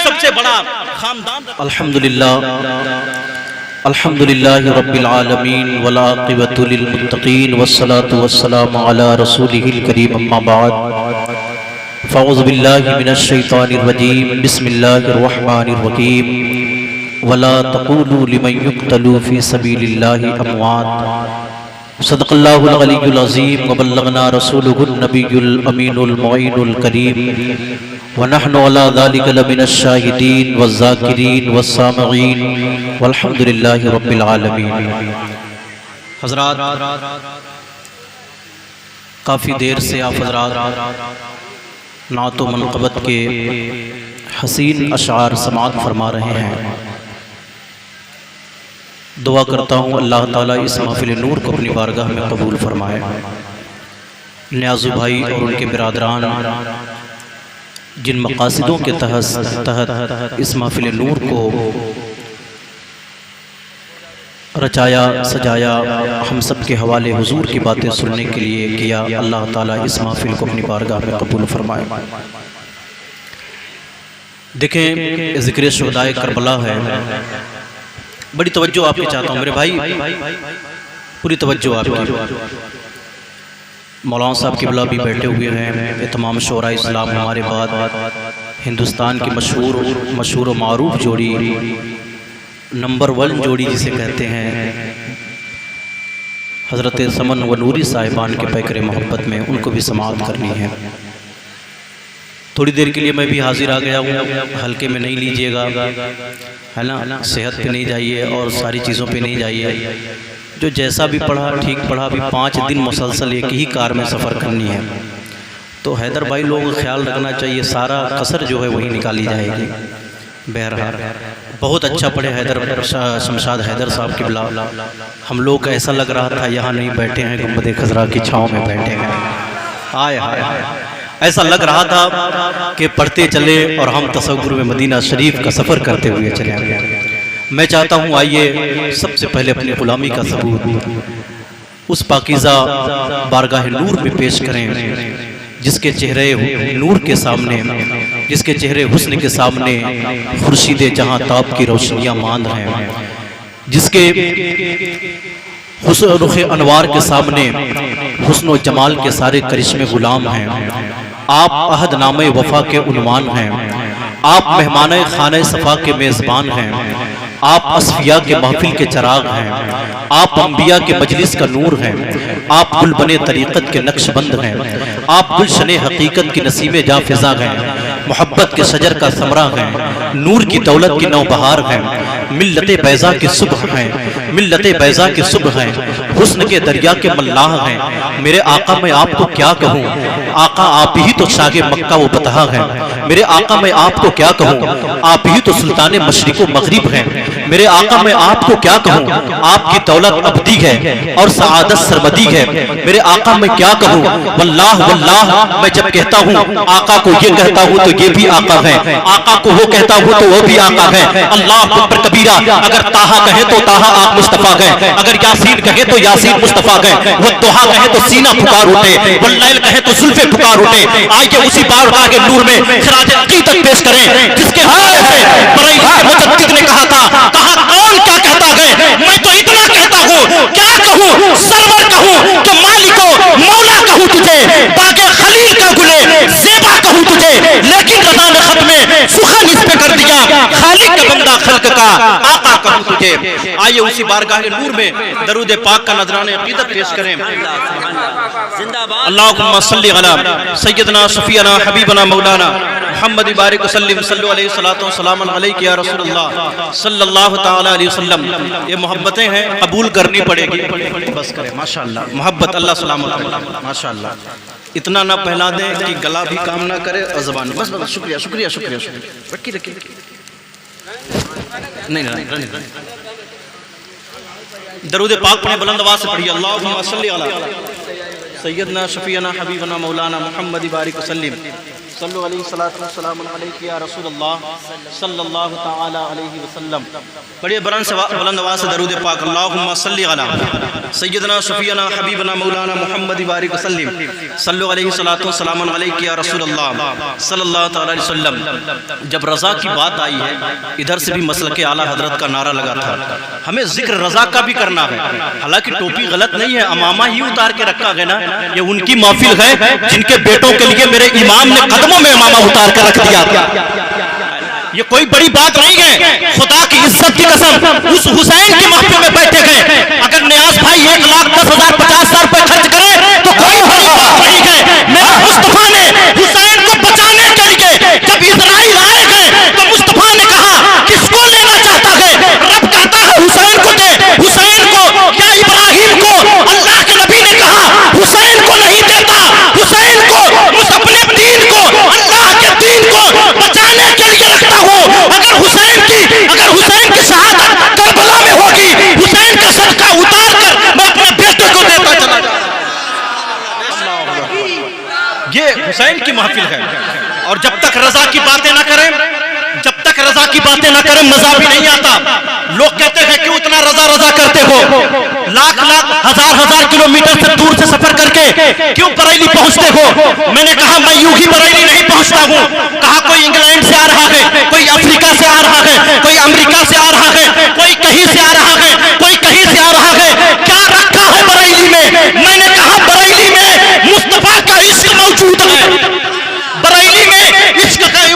सबसे बड़ा खानदान। अल्हम्दुलिल्लाह रब्बिल आलमीन वल आक़िबतु लिल मुत्तक़ीन वस्सलातु वस्सलामु अला रसूलिहिल करीम अम्मा बाद फ़अऊज़ु बिल्लाहि मिनश शैतानिर रजीम बिस्मिल्लाहिर रहमानिर रहीम वला तक़ूलू लिमन युक़्तलू फ़ी सबीलिल्लाहि अमवात सदक़ल्लाहुल अलिय्युल अज़ीम व बल्लगना रसूलुहुन नबियुल अमीनुल मुईनुल करीम व नहनु अला ज़ालिका लमिनश शाहिदीन वज़्ज़ाकिरीन वस्सामिईन वल्हम्दुलिल्लाहि रब्बिल आलमीन। हज़रात, काफ़ी देर से आप हज़रात नात व मनक़बत के हसीन अशार समाअत फरमा रहे हैं। दुआ करता हूँ अल्लाह ताला इस महफ़िल नूर को अपनी बारगाह में कबूल फरमाए। न्याज़ू भाई और उनके बिरादरान जिन मक़ासिदों के तहत इस महफ़िल नूर को रचाया सजाया, हम सब के हवाले हुजूर की बातें सुनने के लिए किया, अल्लाह ताला इस महफ़िल को अपनी बारगाह में कबूल फरमाए। देखें, ज़िक्र शुहदाए करबला है, बड़ी तवज्जो आपकी चाहता हूँ मेरे भाई, पूरी तवज्जो आपकी। मौलाना साहब किबला भी बैठे हुए हैं, ये तमाम शोरा इस्लाम हमारे बाद हिंदुस्तान की मशहूर व मारूफ जोड़ी, नंबर 1 जोड़ी जिसे कहते हैं, हज़रत समन व नूरी साहिबान के पैकर मोहब्बत में, उनको भी समाअत करनी है। थोड़ी देर के लिए मैं भी हाजिर आ गया हूँ, हल्के में नहीं लीजिएगा, है ना, सेहत पे नहीं जाइए और सारी चीज़ों पे नहीं जाइए। जो जैसा भी पढ़ा ठीक पढ़ा, भी 5 दिन मुसलसल एक ही कार में सफ़र करनी है, तो हैदर भाई लोगों का ख्याल रखना चाहिए, सारा कसर जो है वही निकाली जाएगी। बहरहाल बहुत अच्छा पढ़े हैदर शमशाद हैदर साहब किबला। हम लोग को ऐसा लग रहा था यहाँ नहीं बैठे हैं, गुंबद खजरा की छाँव में बैठे हैं। आए हाय, ऐसा लग रहा था कि पढ़ते चले और हम तसव्वुर में मदीना शरीफ का सफ़र करते हुए चले गए। मैं चाहता हूँ आइए सबसे पहले अपनी ग़ुलामी का सबूत उस पाकीज़ा बारगाह नूर में पेश करें, जिसके चेहरे नूर के सामने, जिसके चेहरे हुस्न के सामने खुर्शीद जहाँ ताब की रोशनियाँ मान रहे हैं, जिसके हुस्न रुख अनवार के सामने हुस्न व जमाल के सारे करिश्मे गुलाम हैं। आप अहदनामे वफा के उन्वान हैं, आप मेहमाने खाने सफ़ा के मेज़बान हैं, आप असफिया के महफिल के चराग हैं, आप अंबिया के मजलिस का नूर हैं, आप गुलबने तरीक़त के नक्शबंद हैं, आप गुलशने हकीकत की नसीमे जाफ़िज़ा हैं, मोहब्बत के शजर का समरा हैं, नूर की दौलत की नौबहार हैं, मिल्लते बैज़ा की सुबह हैं, मिल्लते बैज़ा की सुबह हैं, हुस्न के दरिया के मल्लाह हैं। मेरे आका मैं आपको क्या कहूँ, आका आप ही तो शागे मक्का व बतहा हैं। मेरे आका मैं आपको क्या कहूँ, आप ही तो सुल्तान मशरिक़ व मग़रिब हैं। मेरे आका मैं आपको क्या कहूँ, आपकी दौलत अबदी है और सआदत सरमदी है। मेरे आका मैं क्या कहूँ, वल्लाह वल्लाह मैं जब कहता हूँ आका को ये कहता हूँ तो ये भी आका है, आका को वो कहता हूँ तो वो भी आका है। अल्लाह अकबर कबीरा, अगर ताहा कहे तो ताहा आप मुस्तफ़ा गए, अगर यासीन कहे तो यासीन मुस्तफ़ा गए, वो दुहा कहे तो सीना पुकार उठे, वल्लैल कहे तो जुल्फ़े पुकार उठे। आइए उसी बारगाह के नूर में खिराज अक़ीदत पेश करें, जिसके हवाले से बरई मुजद्दिद ने कहा था, कहा कौन क्या कहता है, मैं तो इतना कहता हूँ, क्या कहूँ, सरवर कहूँ कि मालिको मौला कहूँ तुझे, बागे खलील का गुले ज़ेबा कहूँ तुझे, लेकिन रज़ा ने खत में सुखन इस पे कर दिया, खालिक का बंदा खल्क का आका कहूँ तुझे। आइए उसी बारगाह नूर में दरूद पाक का नजराने अक़ीदत पेश करें। अल्लाहुम्मा सल्लि अला सय्यदना शफीअना हबीबना मौलाना मुहम्मद बारिक वसल्लम सल्लल्लाहु अलैहि वसल्लम सलामन अलैका या रसूलल्लाह सल्लल्लाहु ताला अलैहि वसल्लम। ये मोहब्बतें हैं, कबूल करनी पड़ेगी, बस करें। माशाअल्लाह मोहब्बत, अल्लाह सलाम माशाअल्लाह। इतना ना पहला दें कि गला भी काम ना करे और ज़बान। बस बस, शुक्रिया शुक्रिया शुक्रिया शुक्रिया। रखिए नहीं दरूद पाक पढ़े, बुलंद आवाज़ से पढ़िए। अल्लाहुम्मा सल्लि अला सय्यदना शफीअना हबीबना मौलाना मुहम्मद बारिक वसल्लम सल्लु अलैहि सलातु व सलाम अलैका या रसूलल्लाह सल्लल्लाहु तआला अलैहि वसल्लम। बड़े बुलंद आवाज़ से दरूद पाक अल्लाहुम्मा सल्लि अला सय्यदना शफीना हबीबना मौलाना मुहम्मद बारिक वसल्लम सल्लु अलैहि सलातु व सलाम अलैका या रसूलल्लाह सल्लल्लाहु तआला अलैहि वसल्लम। जब रज़ा की बात आई है, इधर से भी मसलके आला हजरत का नारा लगा था, हमें जिक्र रज़ा का भी करना है। हालांकि टोपी गलत नहीं है, अमामा ही उतार के रखा है ना, ये उनकी महफिल है जिनके बेटों के लिए मेरे इमाम ने कदमों में अमामा उतार कर रख दिया। ये कोई बड़ी बात नहीं है, खुदा की इज्जत की कसम उस हुसैन की महफिल में बैठे गए। अगर नियाज भाई 1,10,000-50,000 रुपए खर्च करे तो कोई बड़ी बात नहीं है। मेरे मुस्तफा ने हुसैन को बचाने के लिए जब इजराइल आए गए तो मुस्तफा ने कहा किसको लेना चाहता है? रब कहता है हुसैन को दे, हुसैन को या इब्राहिम को? अल्लाह के नबी ने कहा हुसैन को नहीं देता, हुसैन को उस अपने दीन को, अल्लाह के दीन को बचाने के लिए रखता हूं। अगर हुसैन की शहादत करबला में होगी, हुसैन का सदका उतार कर मैं अपने बेटे को देता चला जाऊंगा। ये हुसैन की महफिल है। और जब तक रजा की बातें ना करें, मजा भी नहीं आता। लोग कहते हैं क्यों इतना रजा करते हो? लाख हजार किलोमीटर से दूर से सफर करके क्यों बरेली पहुंचते हो? मैंने कहा मैं यूं ही बरेली नहीं पहुंचता हूं। कहा कोई इंग्लैंड से आ रहा है, कोई अफ्रीका से आ रहा है, कोई अमेरिका से आ रहा है, कोई कहीं से आ रहा है, कोई कहीं से आ रहा है। क्या रखा है बरेली में? मैंने कहा बरेली में मुस्तफा का इश्क मौजूद है, बरेली में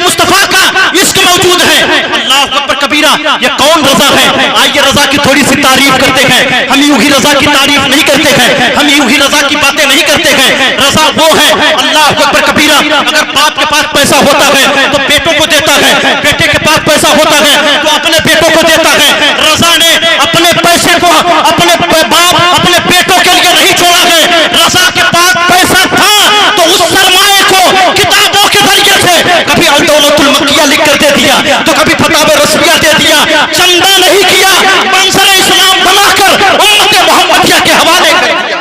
मुस्तफा का इश्क मौजूद है। अल्लाह अकबर कबीरा। ये कौन रजा है? आइए रजा की थोड़ी सी तारीफ करते हैं। हम यूं ही रजा की तारीफ नहीं करते हैं, हम यूं ही रजा की बातें नहीं करते हैं। रजा वो है, अल्लाह अकबर कबीरा। अगर बाप के पास पैसा होता है तो बेटों को देता है, बेटे के पास पैसा होता है तो अपने बेटों को देता है। रजा ने अपने पैसे को अपने बाप अपने बेटों के लिए नहीं छोड़ा है। रजा के पास पैसा था तो उस सरमाए को किताबों के जरिए से कभी अल-दौलतुल मक्किया लिख कर दे दिया, तो कभी फतावे रस्मिया दे दिया। चंदा नहीं किया, मंसर इस्लाम बनाकर उम्मत मोहम्मदिया के हवाले कर दिया।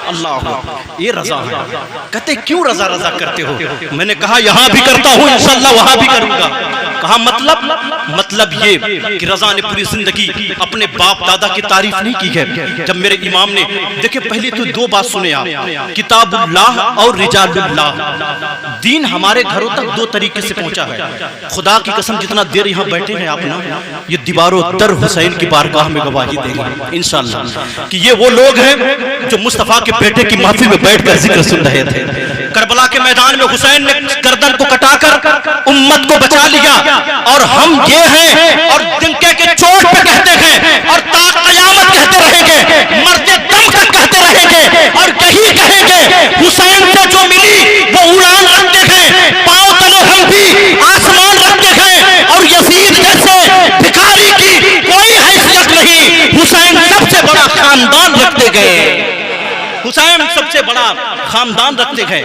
अल्लाह, ये रजा है। कहते क्यों रजा करते हो? मैंने कहा यहां भी करता हूं, इंशाअल्लाह वहां भी करूंगा। कहा मतलब ये कि रजा ने पूरी जिंदगी अपने बाप दादा की तारीफ नहीं की है। जब मेरे इमाम ने देखिए, पहले तो दो बात सुने आप, किताबुल्लाह और रिजालुल्लाह। दीन हमारे घरों तक दो तरीके से पहुंचा है। खुदा की कसम जितना देर यहाँ बैठे हैं आप ना, ये दीवारों दर हुसैन की बारगाह में गवाही देंगे इंशाअल्लाह कि ये वो लोग हैं जो मुस्तफा के बेटे की महफिल में बैठकर जिक्र सुन रहे थे। करबला के मैदान में हुसैन ने गर्दन को कटाकर उम्मत को बचा लिया। और हम ये हैं और जिनके के चोट पे कहते हैं और ता क़यामत कहते रहेंगे, मरते दम तक कहते रहेंगे और यही कहेंगे हुसैन से जो मिली वो उड़ान रखते हैं, पांव तले हम भी आसमान रखते हैं। और यजीद जैसे भिखारी की कोई हैसियत नहीं, हुसैन सबसे बड़ा खानदान रखते गए, हुसैन सबसे बड़ा खानदान रखते हैं।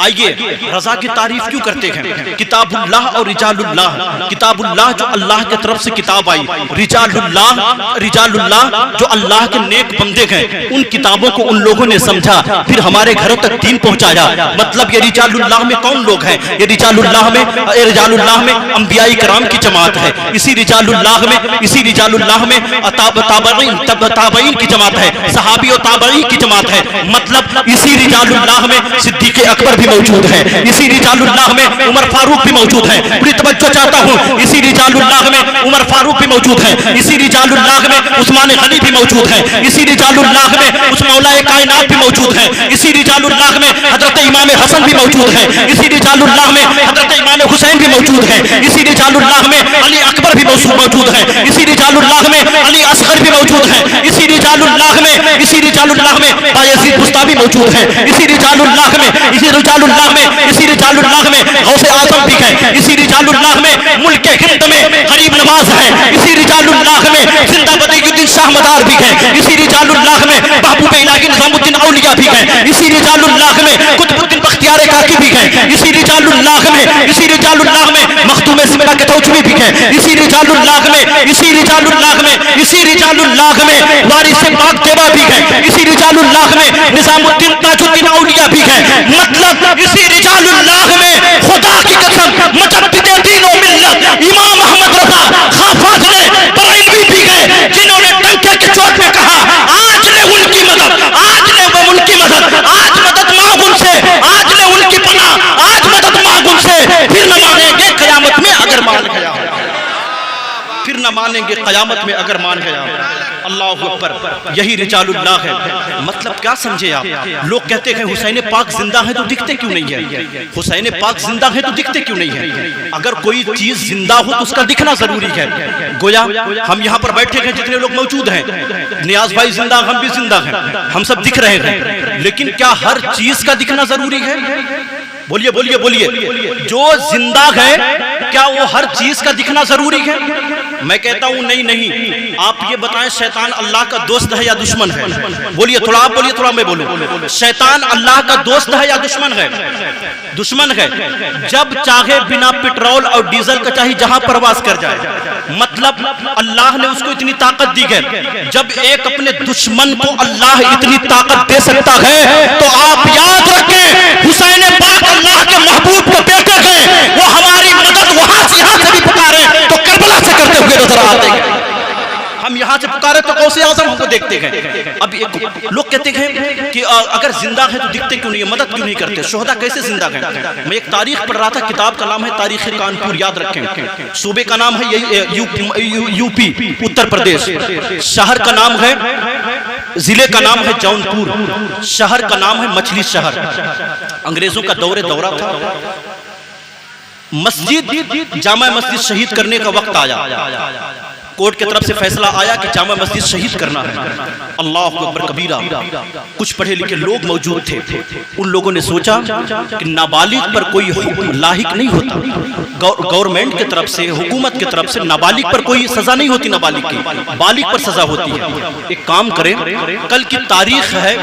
आइए रजा की तारीफ क्यों करते हैं? किताबुल्लाह और रिजालुल्लाह। किताबुल्लाह जो अल्लाह की तरफ से किताब आई, रिजालुल्लाह जो अल्लाह के नेक बंदे हैं, उन किताबों को उन लोगों ने समझा, फिर हमारे घरों तक दीन पहुंचाया। मतलब ये रिजालुल्लाह में कौन लोग हैं? ये रिजालुल्लाह में अंबियाई कराम की जमात है। इसी रिजालुल्लाह में ताबईन की जमात है, सहाबी और ताबईन की जमात है। मतलब इसी रिजालुल्लाह में सिद्दीक़ अकबर भी मौजूद है, इसी रिजालुल्लाह में उमर फारूक भी मौजूद है। पूरी तवज्जो चाहता हूँ, इसी रिजालुल्लाह में उमर फारूक भी मौजूद है, इसी रिजालुल्लाह में उस्मान गनी भी मौजूद है, इसी रिजालुल्लाह में उस मौलाए कायनात भी मौजूद है, इसी रिजालुल्लाह में हजरत इमाम हसन भी मौजूद है, इसी रिजालुल्लाह में हजरत इमाम हुसैन भी मौजूद है, इसी रिजालुल्लाह में अली अकबर भी मौजूद है, इसी रिजालुल्लाह में अली असगर भी मौजूद है, इसी रिजालुल्लाह में बायजीद बुस्तामी मौजूद है, इसी रिजालुल्लाह में गौसे आजम भी है, इसी रिजालुल्लाह में मुल्क हिंद में गरीब नवाज है, इसी रिजालुल्लाह में जिंदा बदीउद्दीन शाह मदार भी है, इसी रिजालुल्लाह में महबूब इलाही निजामुद्दीन औलिया भी है, इसी रिजालुल्लाह में कुतुबुद्दीन बख्तियार काकी भी है, इसी रिजालुल्लाह में मखदूम सिमरा के तौजवी भी है, इसी रिजालुल्लाह में वारिस पाक देवा भी है, इसी रिजालुल्लाह में निजामुद्दीन ताजुद्दीन औलिया भी है। मतलब इसी रिजालुल्लाह में कि क़यामत में अगर मान गया, अल्लाहु अकबर, यही रिजालुल्लाह है। मतलब क्या समझे आप? लोग कहते हैं हुसैन पाक जिंदा है तो दिखते क्यों नहीं है? हुसैन पाक जिंदा है तो दिखते क्यों नहीं है? अगर कोई चीज जिंदा हो तो उसका दिखना जरूरी है। गोया हम यहाँ पर बैठे हैं, जितने लोग मौजूद हैं, नियाज भाई जिंदा, हम भी जिंदा हैं, हम सब दिख रहे हैं, लेकिन क्या हर चीज का दिखना जरूरी है? बोलिए बोलिए बोलिए। जो जिंदा है क्या वो हर चीज का दिखना जरूरी है? मैं कहता हूं नहीं नहीं। आप ये बताएं, शैतान अल्लाह का दोस्त है या दुश्मन है? बोलिए, थोड़ा आप बोलिए, थोड़ा मैं बोलूं। शैतान अल्लाह का दोस्त है या दुश्मन है? दुश्मन है। जब चाहे बिना पेट्रोल और डीजल का चाहे जहां प्रवास कर जाए, मतलब अल्लाह ने उसको इतनी ताकत दी है। जब एक अपने दुश्मन को अल्लाह इतनी ताकत दे सकता है तो आप याद रखें, हुसैन पाक अल्लाह के महबूब के बेटे हैं, वो हमारी मदद वहां से यहां से भी पुकारे तो करबला से करते हुए नजर आते हैं। हम यहाँ से पुकारे तो गौसे आज़म को देखते हैं। अब लोग कहते हैं कि अगर जिंदा है तो दिखते क्यों नहीं है, मदद क्यों नहीं करते? शोहदा कैसे जिंदा है? मैं एक तारीख पढ़ रहा था, किताब का नाम है तारीख कानपुर, याद रखें। सूबे का नाम है यूपी उत्तर प्रदेश, शहर का नाम है, जिले का नाम है जौनपुर, शहर का नाम है मछली शहर। अंग्रेजों का दौरा था, मस्जिद जामा मस्जिद शहीद करने का वक्त आया। कोर्ट की तरफ से फैसला आया कि जामा मस्जिद शहीद करना है। अल्लाह अकबर कबीरा। कुछ पढ़े लिखे लोग मौजूद थे, उन लोगों ने सोचा कि नाबालिग पर कोई लाहिक नहीं होता, गवर्नमेंट की तरफ से, हुकूमत की तरफ से नाबालिग पर कोई सजा नहीं होती, नाबालिग की, बालिग पर सजा होती है। एक काम करें, कल की तारीख है,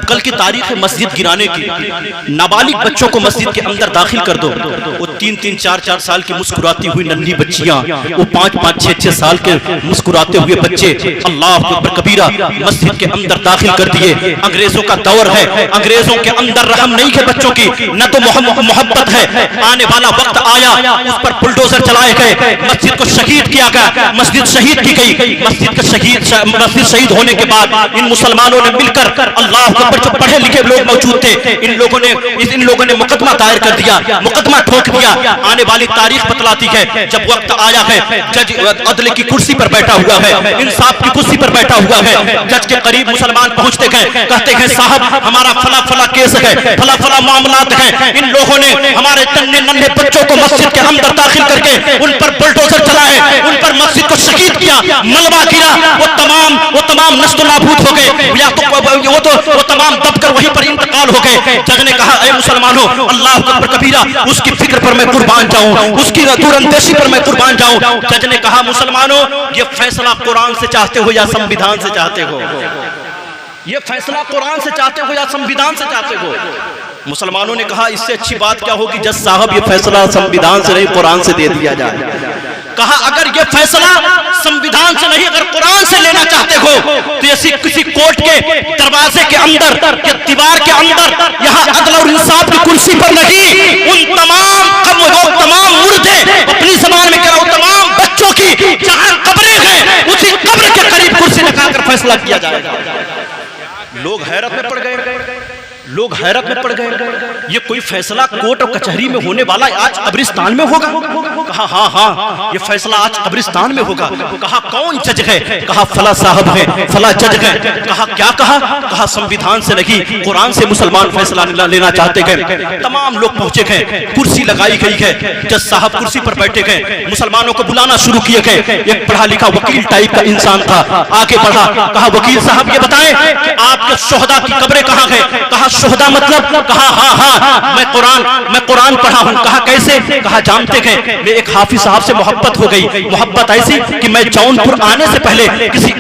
कल की तारीख है मस्जिद गिराने की, नाबालिग बच्चों को मस्जिद के अंदर दाखिल कर दो। वो 3-3, 4-4 साल की मुस्कुराती हुई नन्ही बच्चियां, वो 5-5, 6-6 साल के मुस्कुराते हुए बच्चे, अल्लाह अकबर कबीरा, मस्जिद के अंदर दाखिल कर दिए। अंग्रेजों का दौर है, अंग्रेजों के अंदर रहम नहीं है बच्चों की, न तो मोहब्बत है। आने वाला वक्त आया, उस पर बुलडोजर चलाए गए, मस्जिद को शहीद किया गया, मस्जिद शहीद की गई। मस्जिद शहीद होने के बाद इन मुसलमानों ने मिलकर, अल्लाह अकबर, जो पढ़े लिखे लोग मौजूद थे, इन लोगों ने मुकदमा दायर कर दिया, मुकदमा ठोक दिया। आने वाली तारीख बतलाती है, जब वक्त आया है, जज अदल की कुर्सी पर बैठा हुआ है, इंसाफ की कुर्सी पर बैठा हुआ है, जज के करीब मुसलमान पहुंचते हैं, कहते हैं साहब हमारा फला फला केस है, फला फला मामलात हैं, इन लोगों ने हमारे नन्हे नन्हे बच्चों को मस्जिद के अंदर दाखिल करके उन पर बुलडोजर चलाए, उन पर मस्जिद को शहीद किया, मलबा गिरा, वो तमाम नष्ट नाबूद हो गए, या तो वो तमाम दबकर वहीं पर इंतकाल हो गए। जज ने कहा, ऐ मुसलमानों, अल्लाह अकबर कबीरा, उसकी फिक्र पर मैं कुर्बान जाऊं, उसकी दूरंदेशी पर मैं कुर्बान जाऊं। जज ने कहा, मुसलमानों, ये फैसला कुरान से चाहते हो या संविधान से चाहते हो? ये फैसला कुरान से चाहते हो या संविधान से चाहते हो? मुसलमानों ने कहा, इससे अच्छी बात क्या होगी जज साहब, ये फैसला संविधान से नहीं कुरान से दे दिया जाए। कहा, अगर ये फैसला संविधान से नहीं, अगर कुरान से लेना चाहते हो तो ऐसी किसी कोर्ट के दरवाजे के अंदर या दीवार के अंदर, यहाँ अदल और इंसाफ की कुर्सी पर नहीं, उन तमाम मुर्दे, अपनी जबान में कह रहा हूं, तमाम बच्चों की जहां कब्रें हैं, उसी कब्र के करीब कुर्सी लगाकर फैसला किया जाएगा। लोग हैरत में पड़ गए, लोग हैरत में पड़ गए। ये कोई फैसला कोर्ट और कचहरी में होने वाला आज कब्रिस्तान में होगा? कहा, हाँ, ये फैसला आज कब्रिस्तान में होगा। कहा, कौन जज है? कहा, फला साहब है, फला जज है। कहा, क्या कहा? कहा, संविधान से नहीं, कुरान से मुसलमान फैसला लेना चाहते हैं। तमाम लोग पहुंचे गए, कुर्सी लगाई गई है, जज साहब कुर्सी पर बैठे गए, मुसलमानों को बुलाना शुरू किए गए। एक पढ़ा लिखा वकील टाइप का इंसान था, आगे बढ़ा, कहा, वकील साहब ये बताएं कि आपके शोहदा की कब्रें कहाँ है? कहा, शोहदा मतलब? कहा, हाँ, मैं कुरान पढ़ा हूँ। कहा, कैसे? कहा, जानते हैं, मैं एक हाफिज साहब से मोहब्बत हो गई, मोहब्बत ऐसी कि मैं जौनपुर आने से पहले किसी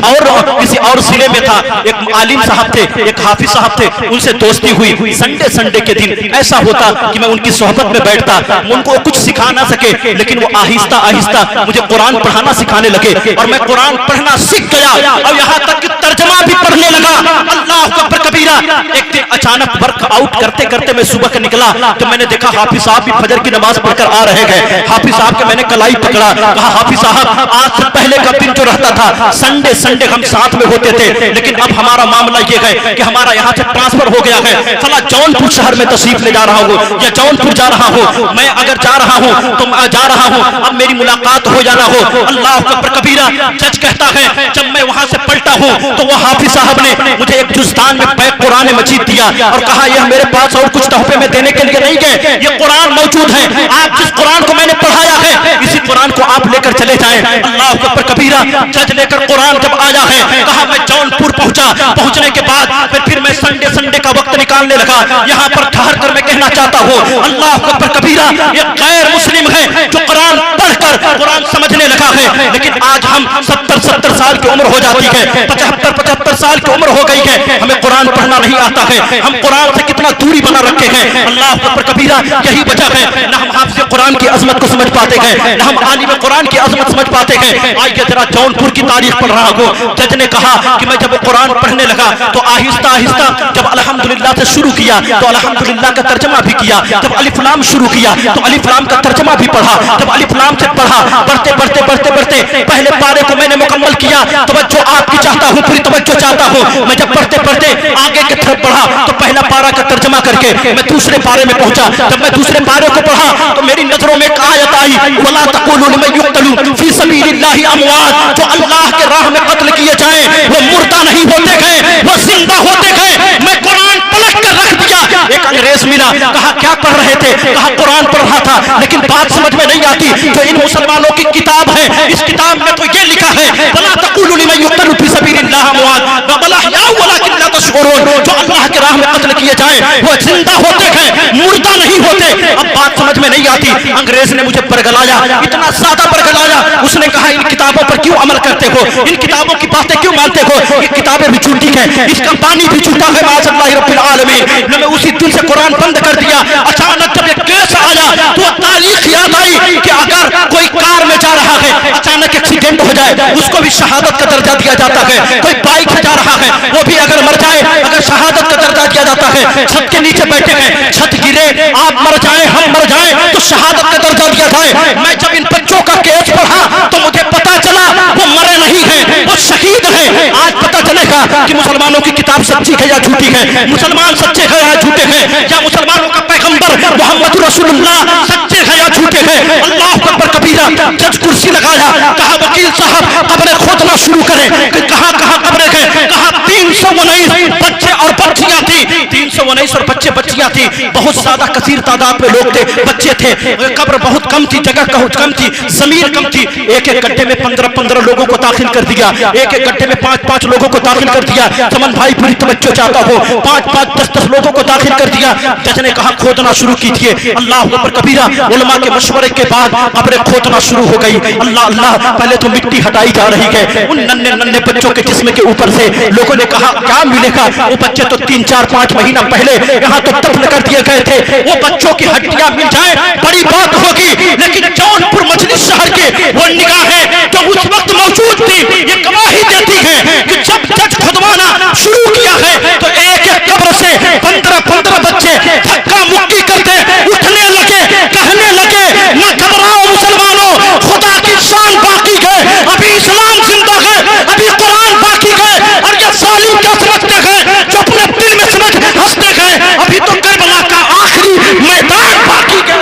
और जिले में था, एक आलिम साहब थे, एक हाफिज साहब थे, उनसे दोस्ती हुई। संडे के दिन ऐसा होता कि मैं उनकी सोहबत में बैठता, उनको कुछ सिखा ना सके, लेकिन वो आहिस्ता आहिस्ता मुझे कुरान पढ़ाना सिखाने लगे और मैं कुरान पढ़ना सीख गया और यहाँ तक कि तर्जमा भी पढ़ने लगा। अल्लाह अकबर कबीरा। एक दिन अचानक वर्कआउट करते करते मैं सुबह का निकला तो मैंने देखा हाफिज साहब भी फजर की नमाज पढ़कर आ रहे हैं। हाफिज साहब के मैंने कलाई पकड़ा, कहा हाफिज साहब आज से पहले का दिन जो रहता था संडे संडे हम साथ में होते थे, लेकिन अब हमारा मामला ये है कि हमारा यहाँ से ट्रांसफर हो गया है, फला जौनपुर शहर में तशरीफ ले जा रहा हूँ या जौनपुर जा रहा हूँ, मैं अगर जा रहा हूँ तो मैं जा रहा हूँ, अब मेरी मुलाकात हो जाना हो। अल्लाह अकबर कबीरा। जज कहता है जब मैं वहां से पलटा हूँ तो वो हाफिज साहब ने मुझे एक जुस्तान में पैक कुरान मजीद दिया और कहा यह मेरे पास और कुछ तोहफे में देने के लिए नहीं गए, ये कुरान मौजूद है, आप जिस कुरान को मैंने पढ़ाया है इसी कुरान को आप लेकर चले जाएं। अल्लाह अकबर कबीरा। जज लेकर कुरान जब आया है, कहा मैं जौनपुर पहुंचा, पहुंचने के बाद फिर मैं संडे संडे का वक्त निकालने लगा। यहाँ पर ठहर कर मैं कहना चाहता हूँ अल्लाह अकबर कबीरा, ये गैर मुस्लिम है जो कुरान पढ़कर कुरान समझने लगा है, लेकिन आज हम 70-70 साल की उम्र हो जाती है, 75-75 साल की उम्र हो गई है, हमें कुरान पढ़ना नहीं आता है, हम कुरान से कितना दूरी बना रखे हैं। अल्लाह अकबर कबीरा। यही वजह है ना हम हाफिज़ कुरान की अजमत को समझ पाते हैं, ना हम आलिम कुरान की अजमत समझ पाते हैं। आइए जरा जौनपुर की तारीख पढ़ रहा हूँ। जज ने कहा कि मैं जब कुरान पढ़ने लगा तो आहिस्ता आहिस्ता जब अल्हम्दुलिल्लाह से शुरू किया तो अल्हम्दुलिल्लाह का तर्जमा भी किया, जब अलिफ लाम शुरू किया तो अलिफ लाम का तर्जमा भी पढ़ा, जब अलिफ लाम से पढ़ा पढ़ते पढ़ते पढ़ते पढ़ते पहले पारे को मैंने मुकम्मल किया। तवज्जो आपकी चाहता हूँ, पूरी तवज्जो चाहता हूँ। मैं जब पढ़ते पढ़ते आगे की तरफ बढ़ा तो पहला पारा का तर्जमा करके मैं दूसरे पारे में पहुंचा। जब मैं दूसरे पारे को पढ़ा तो मेरी नजरों में एक आयत आई, वला तक़ूलू लिमन युक़तलू फी सबीलिल्लाहि अमवात, जो अल्लाह के राह में कत्ल किए जाएं वो मुर्दा नहीं होते गए, वो जिंदा होते गए। मैं कुरान पलट कर रख दिया। एक अंग्रेज मिला, कहा क्या पढ़ रहे थे, कहा कुरान पढ़ रहा था, लेकिन बात समझ में नहीं आती, जो इन मुसलमानों की किताब है इस किताब में तो ये लिखा है वला तक़ूलू लिमन युक़तलू फी सबीलिल्लाहि अमवात व बल अहयाउ वलाकिन ला तशऊरून, जो अल्लाह के राह में कत्ल किए जाएं वो जिंदा होते हैं, मुर्दा नहीं होते। अब बात समझ में नहीं आती। अंग्रेज ने मुझे बरगलाया, इतना ज्यादा बरगलाया, उसने कहा इन किताबों पर क्यों अमल करते हो, इन किताबों की बातें क्यों मानते हो, ये किताबें भी झूठी हैं, इसका पानी भी झूठा है माज़अल्लाह रब्बिल आलमीन। मैंने उसी दिन से कुरान बंद कर दिया। अचानक जब एक केस आया तो तारीख याद आई कि अगर कोई कार में जा रहा है, अचानक एक्सीडेंट हो जाए उसको भी शहादत का दर्जा दिया जाता है। कोई बाइक से जा रहा है वो भी अगर मर जाए अगर शहादत का दर्जा दिया जाता है। छत के नीचे बैठे हैं, छत गिरे, आप मर जाए हम मर जाए तो शहादत का दर्जा दिया जाए। मैं जब इन बच्चों का केस पढ़ा तो मुझे पता चला वो मरे नहीं है, वो शहीद है। आज पता चलेगा कि मुसलमानों की किताब सच्ची है या झूठी है, मुसलमान सच्चे हैं या झूठे हैं, या मुसलमानों का पैगंबर मोहम्मद रसूलुल्लाह सच्चे हैं या झूठे हैं। अल्लाह अकबर कबीरा। जज कुर्सी लगाया, कहा वकील साहब कब्रें खोदना शुरू करें। कहाँ कहाँ कब्रें गए, कहा 319 बच्चे और बच्चियां थी, 319 और बच्चे बच्चियां थी, बहुत ज्यादा कसीर तादाद में लोग थे, बच्चे थे, कब्र बहुत कम थी, जगह बहुत कम थी, जमीन कम थी। एक एक गड्ढे में 15-15 लोगों को दाखिल कर दिया, एक एक गड्ढे में 5-5 लोगों को दाखिल कर दिया। समन भाई पूरी तवज्जो चाहता हो, 5-5 10-10 लोगों को दाखिल कर दिया। जज ने कहा खोदना शुरू कीजिए। अल्लाह अकबर कबीरा। उलमा के मशवरे के बाद कब्रें खोदना शुरू हो गई। अल्लाह अल्लाह, पहले तो मिट्टी हटाई जा रही है उन नन्हे नन्हे बच्चों के जिस्म के ऊपर से। लोगों ने कहा क्या मिलेगा, वो बच्चे तो 3-4-5 महीना पहले यहाँ तो दफन कर दिए गए थे, वो बच्चों की हड्डियां मिल जाए बड़ी बात होगी। लेकिन जौनपुर मजलिस शहर के वो निगाहें जो उस वक्त मौजूद थी ये गवाही देती है कि जब जज खुदवाना शुरू किया है तो एक एक कब्र से 15-15 बच्चे धक्का मुक्की करते उठने लगे, कहने लगे न घबराओ मुसलमानों, खुदा की शान बाकी है, अभी इस्लाम जिंदा है, अभी कुरान बाकी है। और ये जालिम क्या समझते हैं जो अपने दिल में समझ हंसते हैं, अभी तो करबला का आखिरी मैदान बाकी है।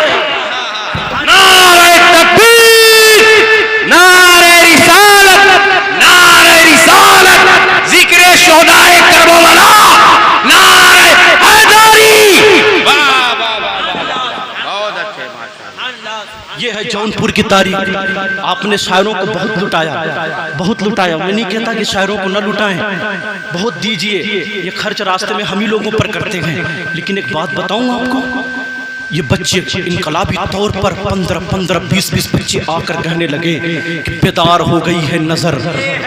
नारे तकबीर, नारे रिसालत, नारे रिसालत, जिक्र शोहदाए करबला, नारे हैदरी। बहुत अच्छे माशाअल्लाह। ये है जौनपुर की तारीख। आपने शायरों को बहुत लुटाया, बहुत लुटाया। मैं नहीं कहता कि शायरों को न लुटाएं, बहुत दीजिए, ये खर्च रास्ते में हम ही लोगों पर करते हैं। लेकिन एक बात बताऊं आपको, ये बच्चे इनकलाबी तौर पर 15-15 20-20 बच्चे आकर कहने लगे कि बेदार हो गई है नजर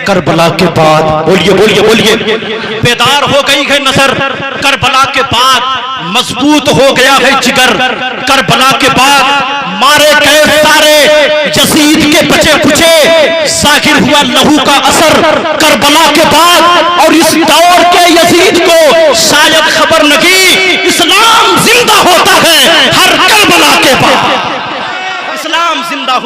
करबला के बाद। बोलिए बोलिए बोलिए, बेदार हो गई है नजर करबला के बाद, मजबूत हो गया है जिगर करबला के बाद, मारे गए सारे यजीद के बचे कुचे, जाहिर हुआ लहू का असर करबला के बाद। और इस दौर के यजीद को शायद खबर नहीं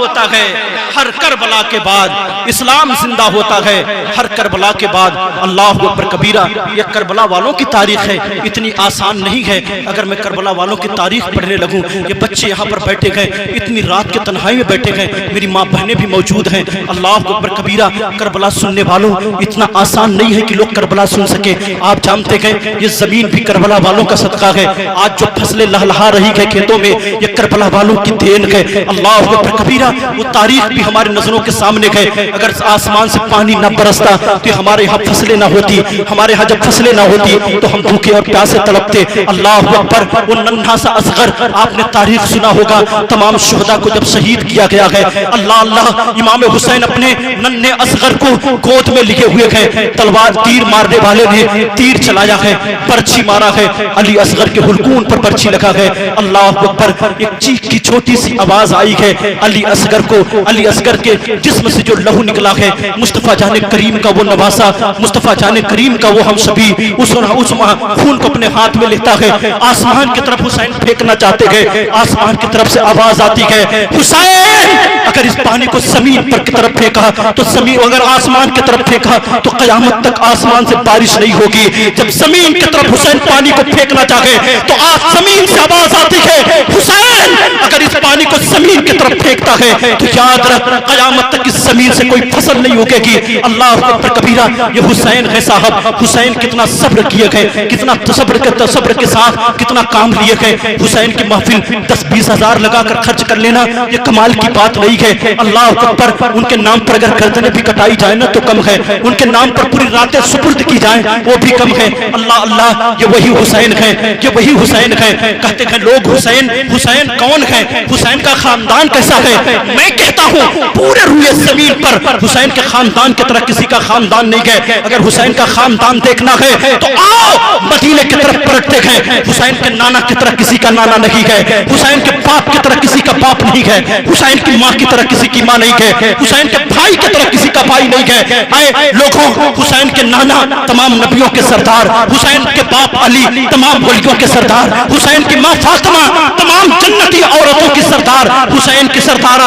होता है हर करबला के बाद, इस्लाम जिंदा होता है हर करबला के बाद। अल्लाह अकबर कबीरा। ये करबला वालों की तारीख है, इतनी आसान नहीं है। अगर मैं करबला वालों की तारीख पढ़ने लगूं, ये बच्चे यहाँ पर बैठे गए, इतनी रात के तन्हाई में बैठे गए, मेरी माँ बहनें भी मौजूद हैं। अल्लाह अकबर कबीरा। करबला सुनने वालों, इतना आसान नहीं है कि लोग करबला सुन सके। आप जानते हैं ये जमीन भी करबला वालों का सदका है। आज जो फसलें लहलहा रही है खेतों में, ये करबला वालों की देन है। अल्लाह अकबर कबीरा। वो तारीख भी हमारे नजरों के सामने है। अगर आसमान से पानी न बरसता तो हमारे यहाँ फसलें ना होती, हमारे यहाँ जब फसलें ना होती तो हम भूखे और प्यासे तड़पते। अल्लाह अकबर। वो नन्हा सा असगर, आपने तारीख सुना होगा, तमाम शुहदा को जब शहीद किया गया है। अल्लाह अल्लाह। इमाम हुसैन अपने नन्हे असगर को गोद में लिए हुए हैं, तलवार तीर मारने वाले ने तीर चलाया है, पर्ची मारा है, अली असगर के हुलकून पर पर्ची लगा है। अल्लाह अकबर। एक चीख की छोटी सी आवाज आई है, अली असगर को, अली असगर के जिस्म से जो लहू निकला है, मुस्तफा जाने करीम का वो नवासा, मुस्तफा जाने करीम का वो हम सभी उस खून को अपने हाथ में लेता है। आसमान की तरफ हुसैन फेंकना चाहते हैं, आसमान की तरफ से आवाज आती है, हुसैन अगर इस पानी को जमीन पर की तरफ फेंका तो जमीन, अगर आसमान की तरफ फेंका तो कयामत तक आसमान से बारिश नहीं होगी। जब जमीन की तरफ हुसैन पानी को फेंकना चाहे तो आज जमीन से आवाज आती है, हुसैन अगर इस पानी को जमीन की तरफ फेंकता है तो याद रख कयामत तक इस जमीन से कोई फसल नहीं उगेगी। अल्लाह अकबर कबीरा। ये हुसैन है साहब। हुसैन कितना सब्र किए गए, कितना सब्र के साथ कितना काम लिए गए। हुसैन की महफिल 10-20 हजार लगाकर खर्च कर लेना ये कमाल की बात नहीं है। अल्लाह अकबर। उनके नाम पर अगर गर्दनें भी कटाई जाए ना तो कम है, उनके नाम पर पूरी रातें सुपुर्द की जाए वो भी कम है। अल्लाह अल्लाह। ये वही हुसैन है, ये वही हुसैन है। कहते हैं लोग हुसैन, हुसैन कौन है, हुसैन का खानदान कैसा है? मैं कहता हूँ पूरे रूए जमीन पर हुसैन के खानदान की तरह किसी का खानदान नहीं है। अगर हुसैन का खानदान देखना है तो आओ मदीने की तरफ पलटते हैं। हुसैन के नाना की तरह किसी का नाना नहीं है, हुसैन के बाप की तरह किसी का बाप नहीं है, हुसैन की माँ की तरह किसी की माँ नहीं है, हुसैन के भाई की तरह किसी का भाई नहीं है। आए लोगों, हुसैन के नाना तमाम नबियों के सरदार, हुसैन के बाप अली तमाम वलियों के सरदार, हुसैन की माँ फातिमा तमाम जन्नती औरतों की सरदार, हुसैन की सरदार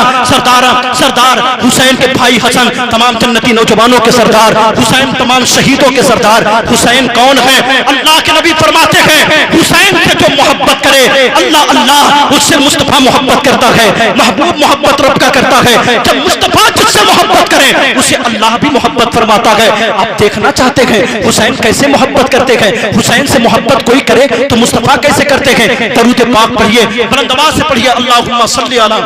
हुसैन के भाई हसन तमाम जन्नती नौजवानों के सरदार, हुसैन तमाम शहीदों के सरदार। हुसैन कौन है? अल्लाह के नबी फरमाते हैं हुसैन से जो मोहब्बत करे अल्लाह अल्लाह उससे मुस्तफा मोहब्बत करता है, महबूब मोहब्बत रब का करता है। जब मुस्तफा जिससे मोहब्बत करे उसे अल्लाह भी मोहब्बत फरमाता है। आप देखना चाहते हैं हुसैन कैसे मोहब्बत करते हैं? हुसैन से मोहब्बत कोई करे तो मुस्तफा कैसे करते हैं? दरूद पाक पढ़िए, बुलंद आवाज से पढ़िए, अल्लाहुम्मा सल्ली अला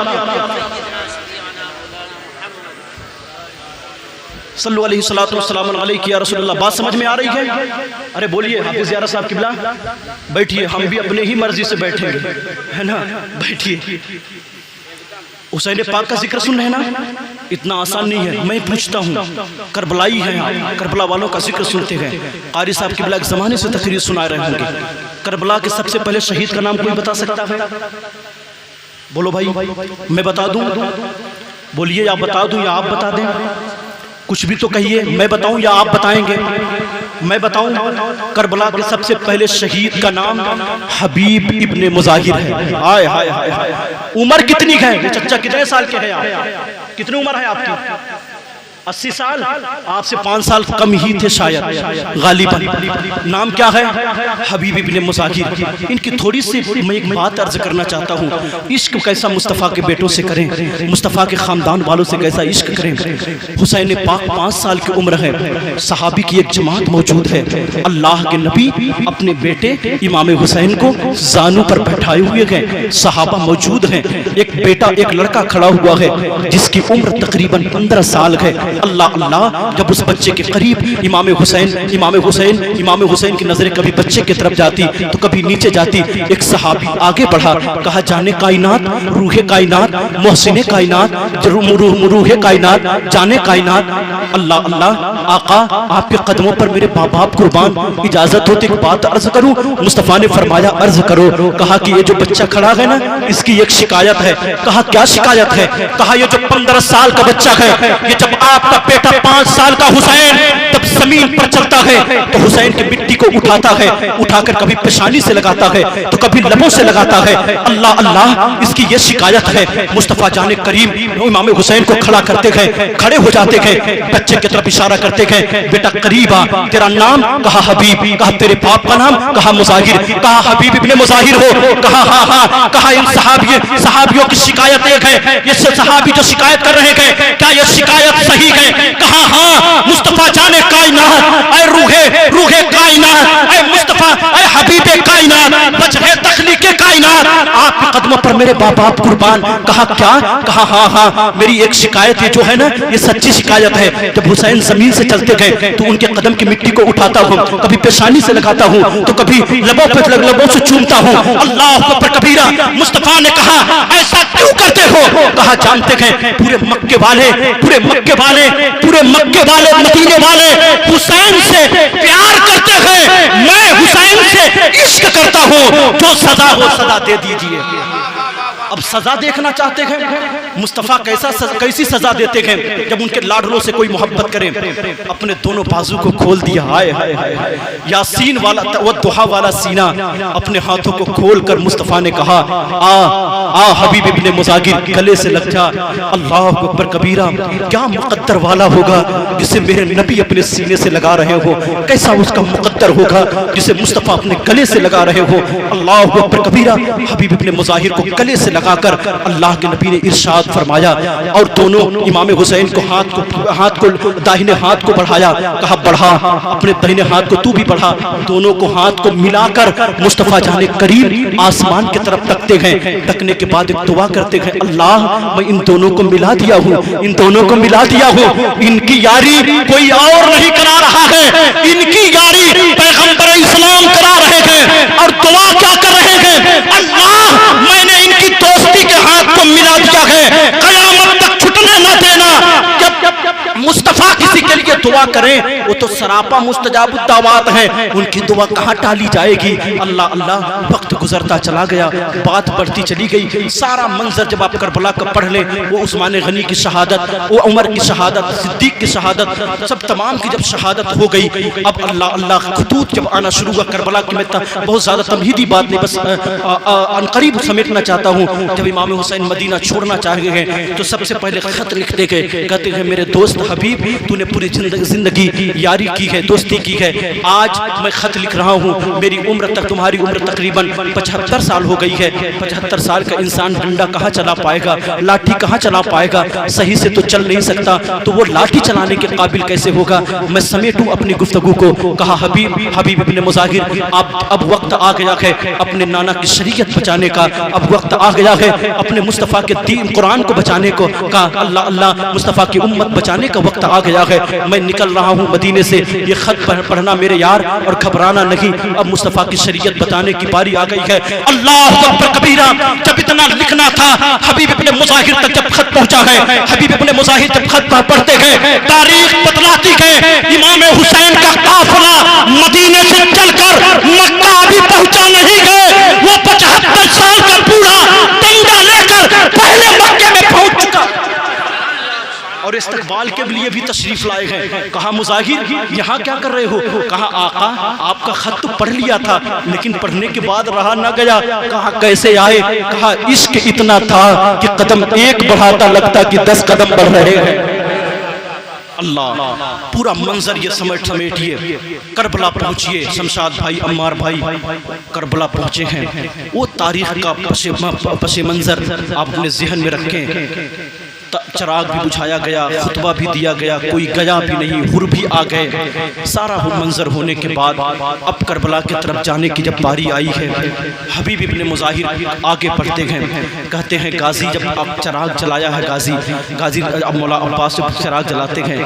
सल्लल्लाहु अलैहि वसल्लम अलैहि या रसूलल्लाह। बात समझ में आ रही है? अरे बोलिए हाफिज ज़ियारत साहब किबला। बैठिए, हम भी अपने ही मर्जी से बैठेंगे, है ना? बैठिए। हुसैन पाक का जिक्र सुन रहे ना? इतना आसान नहीं है। मैं पूछता हूँ, करबलाई हैं, करबला वालों का जिक्र सुनते हैं। कारी साहब किबला एक ज़माने से तकरीर सुना रहे होंगे। करबला के सबसे पहले शहीद का नाम कोई बता सकता है? बोलो भाई, मैं बता दूं? बोलिए, या बता दूं या आप बता दें? कुछ भी तो कहिए, मैं बताऊं या आप बताएंगे? मैं बताऊं? करबला के सबसे पहले शहीद का नाम हबीब इब्ने मुजाहिर है। हाय हाय हाय हाय। उम्र कितनी है? ये चच्चा कितने साल के हैं आप? कितनी उम्र है आपकी? 80 साल? आपसे 5 साल कम ही थे शायद, गालिबन। नाम क्या है? हबीब इब्ने मुजाहिर। इनकी थोड़ी सी मैं एक बात अर्ज करना चाहता हूँ। इश्क कैसा मुस्तफ़ा के बेटों से करें, मुस्तफ़ा के ख़ानदान वालों से कैसा इश्क करें। हुसैन पाक 5 साल की उम्र है, सहाबी की एक जमात मौजूद है। अल्लाह के नबी अपने बेटे इमाम हुसैन को जानू पर बैठाए हुए हैं, सहाबा मौजूद हैं। एक बेटा, एक लड़का खड़ा हुआ है जिसकी उम्र तकरीबन 15 साल है। अल्लाह अल्लाह। जब उस बच्चे के करीब इमाम हुसैन की नजरें कभी बच्चे की तरफ जाती तो कभी नीचे जाती। एक सहाबी आगे बढ़ा, कहा जाने कायनात, रूहे कायनात, मोहसिने कायनात, रूहे कायनात, जाने कायनात। अल्लाह अल्लाह। आका आपके कदमों पर मेरे माँ बाप कुर्बान, इजाजत हो तो एक बात अर्ज करूं? मुस्तफ़ा ने फरमाया अर्ज करो। कहा कि ये जो बच्चा खड़ा है ना, इसकी एक शिकायत है। कहा क्या शिकायत है? कहा ये जो 15 साल का बच्चा है, ये जब आप आपका बेटा 5 साल का हुसैन जब जमीन पर चलता है तो हुसैन की मिट्टी को उठाता है, उठाकर कभी पेशानी से लगाता है तो कभी लबों से लगाता है। अल्लाह अल्लाह, इसकी ये शिकायत है। मुस्तफ़ा जाने करीम इमाम हुसैन को खड़ा करते गए, खड़े हो जाते गए, बच्चे की तरफ इशारा करते गए, बेटा करीब आ, तेरा नाम? कहा हबीब। कहा तेरे बाप का नाम? कहा मुजाहिर। कहा हबीब इब्ने मुजाहिर हो? कहा हाँ हाँ। कहा इन सहाबियों की शिकायत एक है, ये सहाबी जो शिकायत कर रहे हैं क्या ये शिकायत सही है? कहा हाँ। मुस्तफ़ा जाने कायनात, ऐ रूहे कायनात, ऐ मुस्तफ़ा, ऐ हबीबे कायनात, वजह तखलीक़े कायनात, आपके कदमों पर मेरे बाप कुर्बान। कहा क्या? कहा हाँ हाँ, मेरी एक शिकायत ये जो है ना, ये सच्ची शिकायत है। जब हुसैन जमीन से चलते गए तो उनके कदम की मिट्टी को उठाता हूँ, कभी पेशानी से लगाता हूँ तो कभी लबों से चूमता हूँ। अल्लाह अकबर कबीरा। मुस्तफ़ा ने कहा ऐसा क्यों करते हो? कहा जानते हैं पूरे मक्के वाले मदीने वाले हुसैन से प्यार करते हैं, मैं हुसैन से इश्क करता हूँ, जो सजा हो सजा दे दीजिए। अब सजा देखना चाहते हैं मुस्तफ़ा कैसी सजा देते हैं जब उनके लाडलों से कोई मोहब्बत करे। अपने दोनों बाजू को खोल दिया, हाय हाय हाय, यासीन वाला वो दुहा वाला सीना अपने हाथों को खोलकर मुस्तफ़ा ने कहा आ आ हबीब इब्ने मुजाहिर, गले से लग जा। अल्लाह अकबर कबीरा। क्या मुकद्दर वाला होगा जिसे मेरे नबी अपने सीने से लगा रहे हो, कैसा उसका मुकद्दर होगा जिसे मुस्तफ़ा अपने गले से लगा रहे हो। अल्लाह अकबर कबीरा। हबीब इब्ने मुजाहिर को गले से लगाकर अल्लाह के नबी ने इरशाद फरमाया और दोनों इमाम हुसैन को हाथ को दाहिने हाथ को बढ़ाया। कहा बढ़ा, अपने दाहिने हाथ को तू भी बढ़ा। दोनों को हाथ को मिलाकर मुस्तफ़ा जाने करीब आसमान की तरफ तकते हैं। तकने के बाद एक दुआ करते हैं, अल्लाह मैं इन दोनों को मिला दिया हूँ, इन दोनों को मिला दिया हूँ। इनकी यारी कोई और नहीं करा रहा है, इनकी यारी पैगंबर इस्लाम करा रहे हैं। और दुआ क्या कर रहे हैं? अल्लाह मैंने इनकी दोस्ती के हाथ को मिला दिया है, कयामत तक छूटने न देना। जब मुस्तफ़ा किसी के लिए दुआ करें वो तो सरापा मुस्तजाबुद दावात है, उनकी दुआ कहाँ टाली जाएगी। अल्लाह अल्लाह, वक्त गुजरता चला गया, बात बढ़ती चली गई। सारा मंजर जब आप करबला का पढ़ लें, वो उस्मान गनी की शहादत, वो उमर की शहादत, सिद्दीक की शहादत, सब तमाम की जब शहादत हो गई, अब अल्लाह अल्लाह खतूत जब आना शुरू हुआ करबला की। मैं बहुत ज़्यादा तमहीदी बात नहीं, बस अनकरीब समेटना चाहता हूँ। जब इमाम हुसैन मदीना छोड़ना चाह रहे हैं तो सबसे पहले खत लिखते गए, कहते हैं मेरे दोस्त हबीब, तूने पूरी जिंदगी यारी की है, दोस्ती की है, आज मैं खत लिख रहा हूँ। मेरी उम्र तक, तुम्हारी उम्र तकरीबन 75 साल हो गई है। 75 साल का इंसान डंडा कहाँ चला पाएगा, लाठी कहाँ चला पाएगा, सही से तो चल नहीं सकता, तो वो लाठी चलाने के काबिल कैसे होगा। मैं समेटूं अपनी गुफ्तगू को। कहा हबीब इब्ने मुजाहिर, अब वक्त आ गया है अपने नाना की शरीयत बचाने का, अब वक्त आ गया है अपने मुस्तफ़ा के दीन कुरान को बचाने को। कहा अल्लाह अल्लाह, मुस्तफ़ा की उम्मत बचाने का वक्त आ गया है। मैं निकल रहा हूँ मदीने से, ये खत पढ़ना मेरे यार, और घबराना नहीं, अब मुस्तफ़ा की शरीयत बताने की बारी आ गई है। अल्लाह अकबर कबीरा। जब इतना लिखना था, हबीब इब्ने मुजाहिर तक जब खत पहुंचा है, हबीब इब्ने मुजाहिर जब खत पढ़ते हैं, तारीख बतलाती है इमाम हुसैन का काफिला मदीने से चलकर मक्का अभी पहुंचा नहीं है, वो 75 साल का बूढ़ा डंडा लेकर पहले मक्के में पहुंच चुका और इस्तकबाल के लिए भी तशरीफ लाए हैं। कहा मुजाहिर यहाँ क्या कर रहे हो? कहा आका आपका खत तो पढ़ लिया था, लेकिन पढ़ने के बाद रहा न गया। कहा कैसे आए? कहा इश्क इतना था कि कदम एक बढ़ाता लगता कि 10 कदम बढ़ रहे हैं। अल्लाह, पूरा मंजर ये समेटिए, करबला पहुंचिए। शमशाद भाई, अम्मार भाई करबला पहुंचे हैं, वो तारीख का पसे मंजर आप अपने जहन में रखें। चराग भी बुझाया गया, खुतबा भी दिया गया, कोई गया भी नहीं, हुर भी आ गए। सारा मंजर होने के बाद अब करबला की तरफ जाने की जब बारी आई है, हबीब इब्ने मुजाहिर आगे बढ़ते हैं। कहते हैं गाजी, जब आप चराग जलाया है, गाजी मौला अब्बास जब चराग जलाते हैं,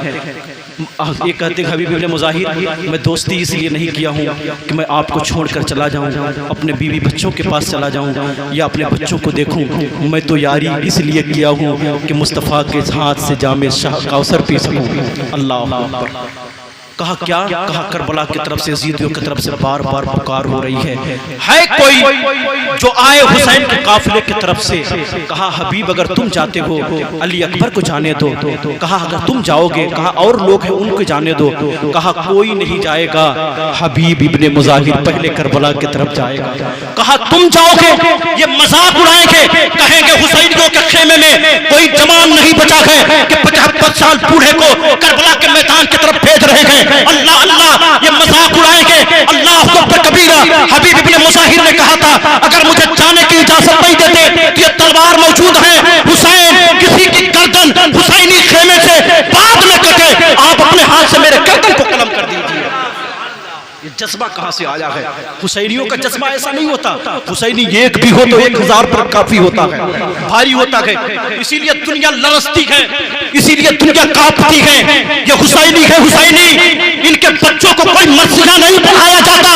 ये कहते हैं हबीब इब्ने मुजाहिर, मैं दोस्ती इसलिए नहीं किया हूँ कि मैं आपको छोड़कर चला जाऊँ, अपने बीवी बच्चों के पास चला जाऊँ या अपने बच्चों को देखूँ। मैं तो यारी इसलिए किया हूँ कि मुस्तफ़ा के हाथ से जामे कौसर पी सकूँ। अल्लाह अकबर। कहा क्या? कहा करबला की तरफ से, यजीदियों की तरफ से बार बार पुकार हो रही है कोई जो आए हुसैन के काफिले की तरफ से। कहा हबीब अगर तुम जाते हो अली अकबर को जाने दो। कहा अगर तुम जाओगे, कहा और लोग हैं उनको जाने दो। कहा कोई नहीं जाएगा, हबीब इब्ने मुजाहिर पहले करबला की तरफ जाएगा। कहा तुम जाओगे, ये मजाक उड़ाएंगे, कहेंगे हुसैनियों के खेमे में कोई जवान नहीं बचा है कि 75 साल बूढ़े को करबला के मैदान की तरफ भेज रहे हैं। अल्लाह अल्लाह, ये मजाक उड़ाएंगे। अल्लाह अकबर कबीरा। हबीब इब्ने मुजाहिर ने कहा था अगर मुझे जाने की इजाजत नहीं देते तो ये तलवार मौजूद है, हुसैन किसी की गर्दन हुसैनी खेमे से बाद में कटे, आप अपने हाथ से मेरे गर्दन को कलम कर दीजिए। ये जज्बा कहां से आया है? हुसैनियों का जज्बा ऐसा नहीं होता। हुसैनी एक भी हो तो 1000 पर काफी होता है, भारी होता है। इसीलिए दुनिया लरसती है, इसीलिए दुनिया कांपती है। ये हुसैनी है, हुसैनी। इनके बच्चों को कोई मसीहा नहीं पढ़ाया जाता,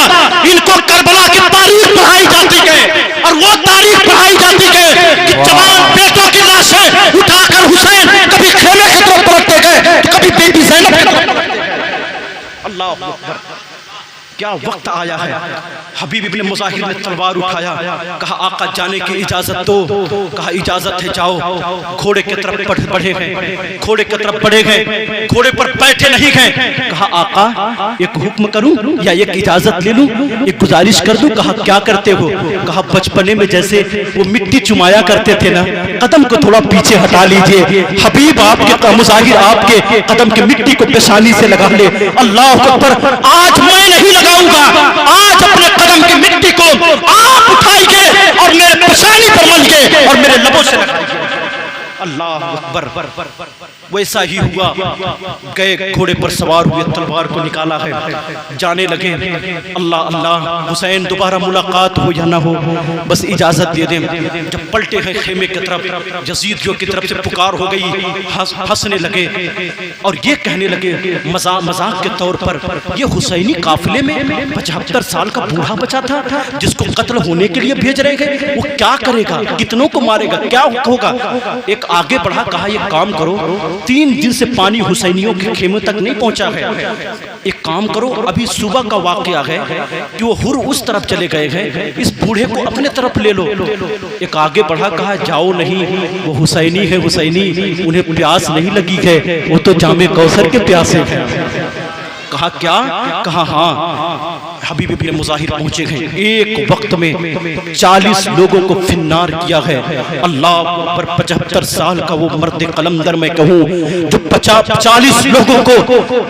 इनको करबला की तारीख पढ़ाई जाती है। और वो तारीख पढ़ाई जाती है कि जवान बेटों की लाशें उठाकर हुसैन कभी खेमे की तरफ पलटते गए तो कभी बेबी ज़ैनब की तरफ पलटते गए। अल्लाह अकबर, क्या वक्त आया है। हबीब इब्ने मुजाहिर ने तलवार उठाया, कहा आका जाने की इजाजत दो। कहा इजाजत है, जाओ। घोड़े की तरफ बढ़े गए, घोड़े की तरफ बढ़े गए, घोड़े पर बैठे नहीं गए। कहा आका एक हुक्म करूं या एक इजाजत ले लूं, एक गुजारिश कर दूं? कहा क्या करते हो? कहा बचपने में जैसे वो मिट्टी चुमाया करते थे ना, कदम को थोड़ा पीछे हटा लीजिए। हबीब आपके मुजाहिर आपके कदम की मिट्टी को पेशानी से लगा ले। अल्लाह अकबर, आज मैं नहीं लगाऊंगा, आज अपने कदम की मिट्टी को आप उठाइए और मेरे पेशानी पर मलिए और मेरे लबों से लगाइए। अल्लाह अकबर। वैसा ही हुआ, गए घोड़े पर सवार हुए, तलवार को निकाला है, जाने लगे। अल्लाह अल्लाह, हुसैन दोबारा मुलाकात हो या ना हो, बस इजाजत दे दें। जब पलटे हैं खेमे की तरफ, यजीदियों की तरफ से पुकार हो गई, हंसने लगे और ये कहने लगे मजाक के तौर पर, ये हुसैनी काफिले में 75 साल का बूढ़ा बचा था जिसको कत्ल होने के लिए भेज रहे हैं, वो क्या करेगा, कितनों को मारेगा, क्या होगा? एक आगे बढ़ा, कहा एक काम करो, 3 दिन से पानी हुसैनियों के खेमे तक नहीं पहुंचा है, एक काम करो, अभी सुबह का वाकया है कि वो हुर उस तरफ चले गए हैं, इस बूढ़े को अपने तरफ ले लो। एक आगे बढ़ा, कहा जाओ नहीं, वो हुसैनी है, हुसैनी, उन्हें प्यास नहीं लगी है, वो तो जामे कौसर के प्यासे हैं। कहा क्या? कहा हाँ। हबीब इब्ने मुजाहिर पहुंचे हैं, एक वक्त में 40 लोगों को फिन्नार किया है। अल्लाह पर 75 साल का वो मर्द कलमदर मैं कहूँ जो 40 लोगों को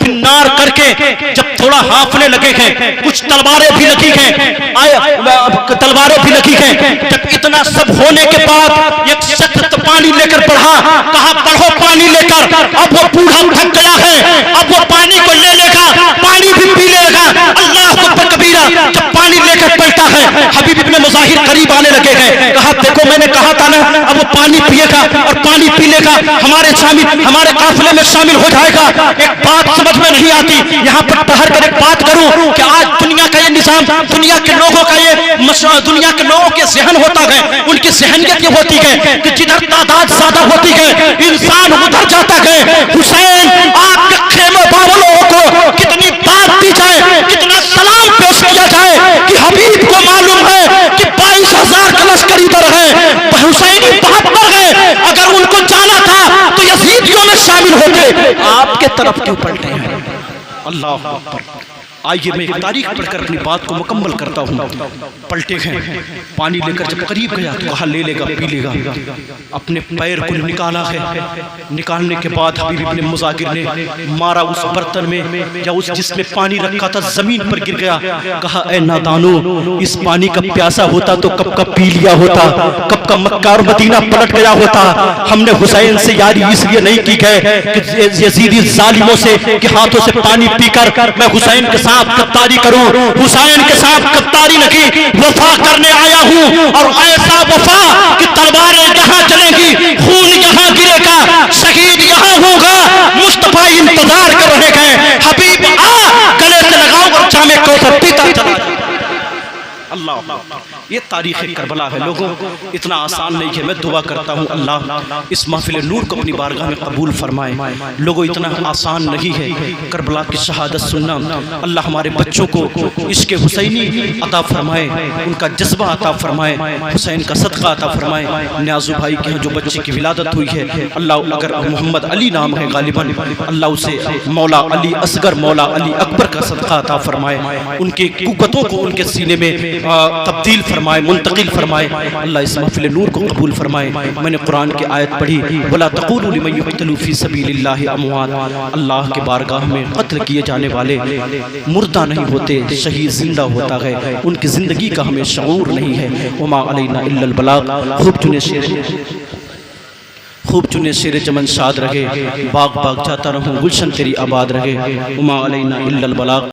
फिन्नार करके जब थोड़ा हाफने लगे हैं, कुछ तलवारें भी लगी हैं, तलवारें भी लगी हैं। जब इतना सब होने के बाद एक शख्स पानी लेकर बढ़ा, कहा बढ़ो पानी लेकर। अब वो बूढ़ा थक गया है, अब वो पानी को ले लेगा, पानी भी पी लेगा। अल्लाह अकबर कबीरा। जब पानी लेकर पलटा है, हबीब इब्ने मुजाहिर करीब आने लगे हैं, कहा देखो मैंने कहा था ना, अब वो पानी पिएगा और पानी पी लेगा, हमारे काफिले में शामिल हो जाएगा। एक बात समझ में नहीं आती, यहाँ पर ठहर कर एक बात करूं कि आज दुनिया का ये निजाम, दुनिया के लोगों का ये दुनिया के लोगों के जहन होता है, उनकी जहनियत ये होती है कि जिधर तादाद ज्यादा होती है इंसान उधर जाता है। हुसैन आपके खेमे बावलों को कितनी बात दी जाए, कितना सलाम पेश किया जाए कि हबीब को मालूम है कि 22,000 का लश्कर इधर है, हुसैनी 72 है, अगर उनको जाना था तो यजीदियों में शामिल होते, आपके तरफ क्यों पलटे हैं? अल्लाह अकबर। आइए मैं एक तारीख पढ़कर अपनी बात को मुकम्मल करता हूँ। पलटे हैं, पानी लेकर जब करीब गया तो कहा ले लेगा, पी लेगा। अपने पैर को निकाला है, निकालने के बाद हबीब इब्ने मुजाहिर ने मारा उस बर्तन में या उस जिसमें पानी रखा था, जमीन पर गिर गया। कहा ए नादानो, इस पानी का प्यासा होता तो कब का पी लिया होता, कब का मक्का और मदीना पलट गया होता। हमने हुसैन से यारी इसलिए नहीं की है कि यजीदी जालिमों से के हाथों से पानी पीकर मैं हुसैन के साथ गद्दारी करूं। हुसैन के साथ गद्दारी नहीं, वफा करने आया हूं, और ऐसा वफा कि तलवारें यहाँ चलेंगी, खून यहाँ गिरेगा, शहीद यहाँ होगा। मुस्तफा इंतजार कर रहे हैं, हबीब आ गले से लगाओ और जामे कौसर पीता चला। अल्लाह ये तारीख़ करबला है लोगों, इतना आसान नहीं है। मैं दुआ करता हूँ अल्लाह इस महफिल नूर को अपनी बारगाह में कबूल फरमाए। लोगों इतना आसान नहीं है करबला की शहादत सुनना। अल्लाह हमारे बच्चों को इश्क हुसैनी अता फरमाए, उनका जज्बा अता फरमाए, हुसैन का सदका अता फरमाए। न्याजू भाई के यहाँ जो बच्चे की विलादत हुई है अल्लाह, अगर मोहम्मद अली नाम है गालिबन, अल्लाह उसे मौला अली असगर मौला अली अकबर का सदका अता फरमाए, उनके कुव्वतों को उनके सीने में तब्दील फरमाए, मुंतकिल फरमाए। अल्लाह इस महफिल नूर को कबूल फरमाए। मैंने कुरान की आयत पढ़ी, वला तक़ूलू लिमन युक़तलू फ़ी सबीलिल्लाहि अमवात, अल्लाह के बारगाह में कत्ल किए जाने वाले मुर्दा नहीं होते, शहीद जिंदा होता है, उनकी ज़िंदगी का हमें शऊर नहीं है। वमा अलैना इल्लल बलाग। खूब चुने शेर चमन शाद रहे, बाग बाग जाता रहूं, गुलशन तेरी आबाद रहे। वमा अलैना इल्लल बलाग।